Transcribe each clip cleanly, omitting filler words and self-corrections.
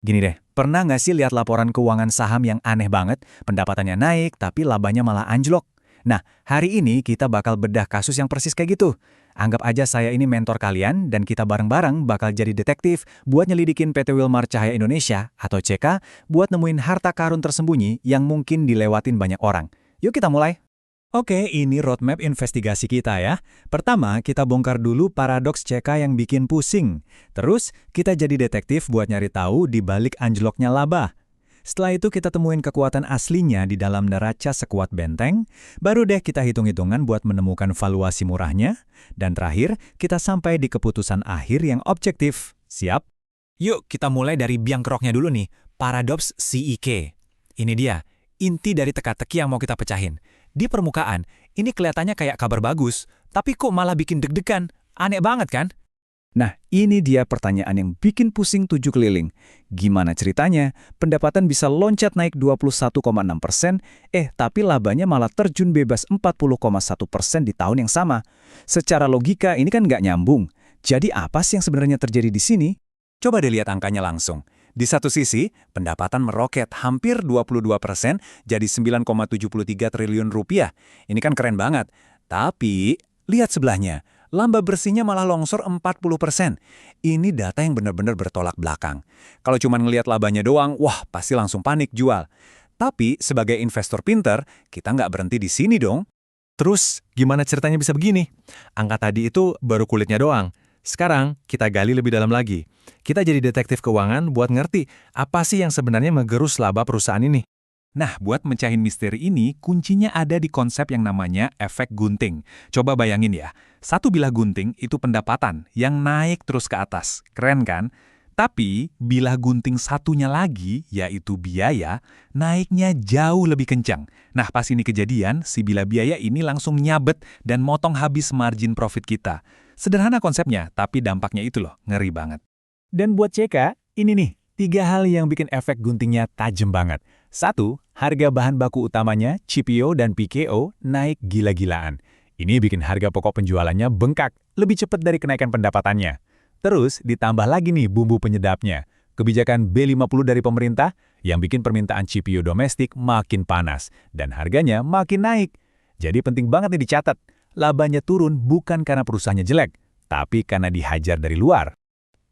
Gini deh, pernah nggak sih lihat laporan keuangan saham yang aneh banget, pendapatannya naik tapi labanya malah anjlok? Nah, hari ini kita bakal bedah kasus yang persis kayak gitu. Anggap aja saya ini mentor kalian dan kita bareng-bareng bakal jadi detektif buat nyelidikin PT Wilmar Cahaya Indonesia atau CK buat nemuin harta karun tersembunyi yang mungkin dilewatin banyak orang. Yuk kita mulai. Oke, ini roadmap investigasi kita ya. Pertama, kita bongkar dulu paradoks CK yang bikin pusing. Terus, kita jadi detektif buat nyari tahu di balik anjloknya laba. Setelah itu kita temuin kekuatan aslinya di dalam neraca sekuat benteng, baru deh kita hitung-hitungan buat menemukan valuasi murahnya, dan terakhir, kita sampai di keputusan akhir yang objektif. Siap? Yuk, kita mulai dari biang keroknya dulu nih, paradoks CEK. Ini dia, inti dari teka-teki yang mau kita pecahin. Di permukaan, ini kelihatannya kayak kabar bagus, tapi kok malah bikin deg-degan? Aneh banget kan? Nah, ini dia pertanyaan yang bikin pusing tujuh keliling. Gimana ceritanya? Pendapatan bisa loncat naik 21,6%, tapi labanya malah terjun bebas 40,1% di tahun yang sama. Secara logika ini kan nggak nyambung. Jadi apa sih yang sebenarnya terjadi di sini? Coba dilihat angkanya langsung. Di satu sisi, pendapatan meroket hampir 22% jadi 9,73 triliun rupiah. Ini kan keren banget. Tapi, lihat sebelahnya, laba bersihnya malah longsor 40%. Ini data yang benar-benar bertolak belakang. Kalau cuma ngelihat labanya doang, wah pasti langsung panik jual. Tapi, sebagai investor pinter, kita nggak berhenti di sini dong. Terus, gimana ceritanya bisa begini? Angka tadi itu baru kulitnya doang. Sekarang, kita gali lebih dalam lagi. Kita jadi detektif keuangan buat ngerti apa sih yang sebenarnya mengerus laba perusahaan ini. Nah, buat mencahin misteri ini, kuncinya ada di konsep yang namanya efek gunting. Coba bayangin ya, satu bilah gunting itu pendapatan yang naik terus ke atas. Keren kan? Tapi, bilah gunting satunya lagi, yaitu biaya, naiknya jauh lebih kencang. Nah, pas ini kejadian, si bilah biaya ini langsung nyabet dan motong habis margin profit kita. Sederhana konsepnya, tapi dampaknya itu loh, ngeri banget. Dan buat CK, ini nih, 3 hal yang bikin efek guntingnya tajam banget. 1, harga bahan baku utamanya, CPO dan PKO, naik gila-gilaan. Ini bikin harga pokok penjualannya bengkak, lebih cepat dari kenaikan pendapatannya. Terus, ditambah lagi nih bumbu penyedapnya. Kebijakan B50 dari pemerintah yang bikin permintaan CPO domestik makin panas, dan harganya makin naik. Jadi penting banget nih dicatat, labanya turun bukan karena perusahaannya jelek, tapi karena dihajar dari luar.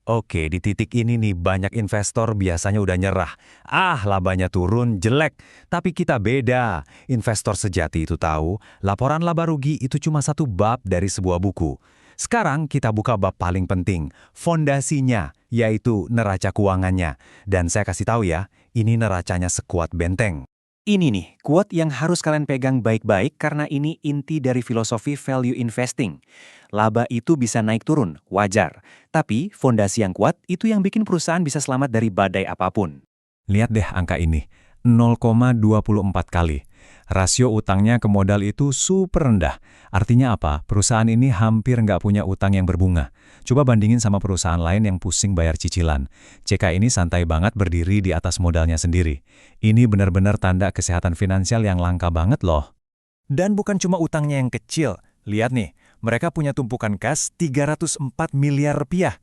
Oke, di titik ini nih banyak investor biasanya udah nyerah. Labanya turun, jelek. Tapi kita beda. Investor sejati itu tahu, laporan laba rugi itu cuma satu bab dari sebuah buku. Sekarang kita buka bab paling penting, fondasinya, yaitu neraca keuangannya. Dan saya kasih tahu ya, ini neracanya sekuat benteng. Ini nih, quote yang harus kalian pegang baik-baik karena ini inti dari filosofi value investing. Laba itu bisa naik turun, wajar. Tapi fondasi yang kuat itu yang bikin perusahaan bisa selamat dari badai apapun. Lihat deh angka ini, 0,24 kali. Rasio utangnya ke modal itu super rendah. Artinya apa? Perusahaan ini hampir nggak punya utang yang berbunga. Coba bandingin sama perusahaan lain yang pusing bayar cicilan. CK ini santai banget berdiri di atas modalnya sendiri. Ini benar-benar tanda kesehatan finansial yang langka banget loh. Dan bukan cuma utangnya yang kecil. Lihat nih, mereka punya tumpukan kas 304 miliar rupiah.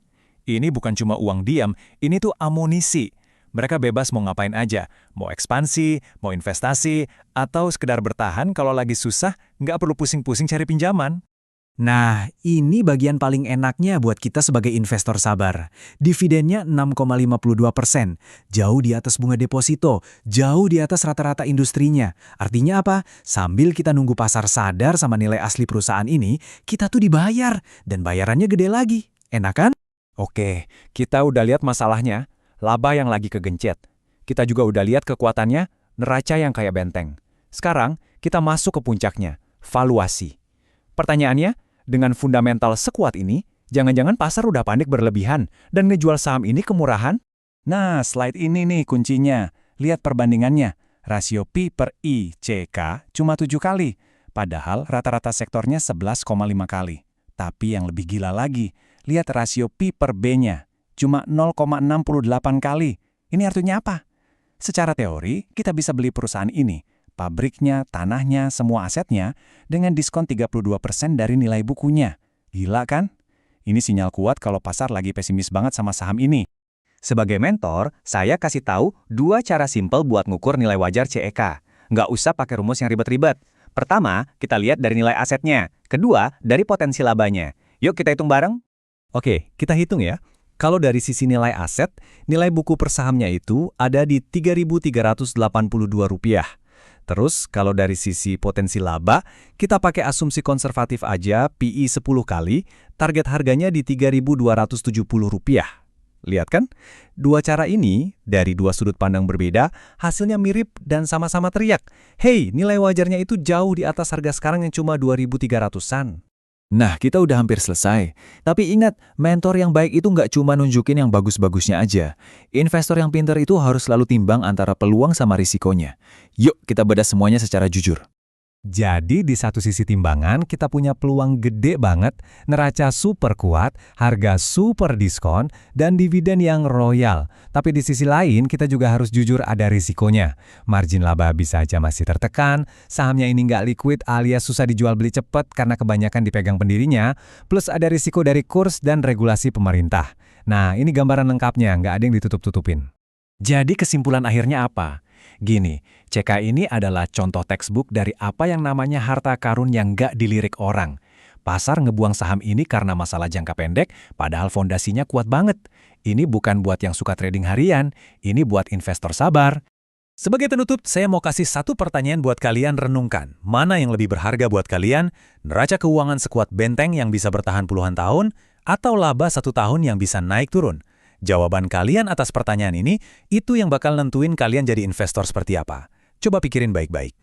Ini bukan cuma uang diam, ini tuh amunisi. Mereka bebas mau ngapain aja, mau ekspansi, mau investasi, atau sekedar bertahan kalau lagi susah, nggak perlu pusing-pusing cari pinjaman. Nah, ini bagian paling enaknya buat kita sebagai investor sabar. Dividennya 6,52%, jauh di atas bunga deposito, jauh di atas rata-rata industrinya. Artinya apa? Sambil kita nunggu pasar sadar sama nilai asli perusahaan ini, kita tuh dibayar, dan bayarannya gede lagi. Enak kan? Oke, kita udah lihat masalahnya. Laba yang lagi kegencet. Kita juga udah lihat kekuatannya, neraca yang kayak benteng. Sekarang, kita masuk ke puncaknya, valuasi. Pertanyaannya, dengan fundamental sekuat ini, jangan-jangan pasar udah panik berlebihan dan ngejual saham ini kemurahan? Nah, slide ini nih kuncinya. Lihat perbandingannya. Rasio P per I CK cuma 7 kali, padahal rata-rata sektornya 11,5 kali. Tapi yang lebih gila lagi, lihat rasio P per B-nya. Cuma 0,68 kali. Ini artinya apa? Secara teori, kita bisa beli perusahaan ini, pabriknya, tanahnya, semua asetnya, dengan diskon 32% dari nilai bukunya. Gila kan? Ini sinyal kuat kalau pasar lagi pesimis banget sama saham ini. Sebagai mentor, saya kasih tahu 2 cara simpel buat ngukur nilai wajar CEK. Nggak usah pakai rumus yang ribet-ribet. Pertama, kita lihat dari nilai asetnya. Kedua, dari potensi labanya. Yuk kita hitung bareng. Oke, kita hitung ya. Kalau dari sisi nilai aset, nilai buku per sahamnya itu ada di Rp3.382. Terus, kalau dari sisi potensi laba, kita pakai asumsi konservatif aja, PI 10 kali, target harganya di Rp3.270. Lihat kan? Dua cara ini, dari dua sudut pandang berbeda, hasilnya mirip dan sama-sama teriak. Hey, nilai wajarnya itu jauh di atas harga sekarang yang cuma 2.300-an. Nah, kita udah hampir selesai. Tapi ingat, mentor yang baik itu nggak cuma nunjukin yang bagus-bagusnya aja. Investor yang pintar itu harus selalu timbang antara peluang sama risikonya. Yuk, kita bedah semuanya secara jujur. Jadi di satu sisi timbangan kita punya peluang gede banget, neraca super kuat, harga super diskon, dan dividen yang royal. Tapi di sisi lain kita juga harus jujur ada risikonya. Margin laba bisa aja masih tertekan, sahamnya ini nggak liquid alias susah dijual beli cepat karena kebanyakan dipegang pendirinya, plus ada risiko dari kurs dan regulasi pemerintah. Nah, ini gambaran lengkapnya, nggak ada yang ditutup-tutupin. Jadi kesimpulan akhirnya apa? Gini, CK ini adalah contoh textbook dari apa yang namanya harta karun yang nggak dilirik orang. Pasar ngebuang saham ini karena masalah jangka pendek, padahal fondasinya kuat banget. Ini bukan buat yang suka trading harian, ini buat investor sabar. Sebagai penutup, saya mau kasih satu pertanyaan buat kalian renungkan. Mana yang lebih berharga buat kalian? Neraca keuangan sekuat benteng yang bisa bertahan puluhan tahun, atau laba 1 tahun yang bisa naik turun? Jawaban kalian atas pertanyaan ini, itu yang bakal nentuin kalian jadi investor seperti apa. Coba pikirin baik-baik.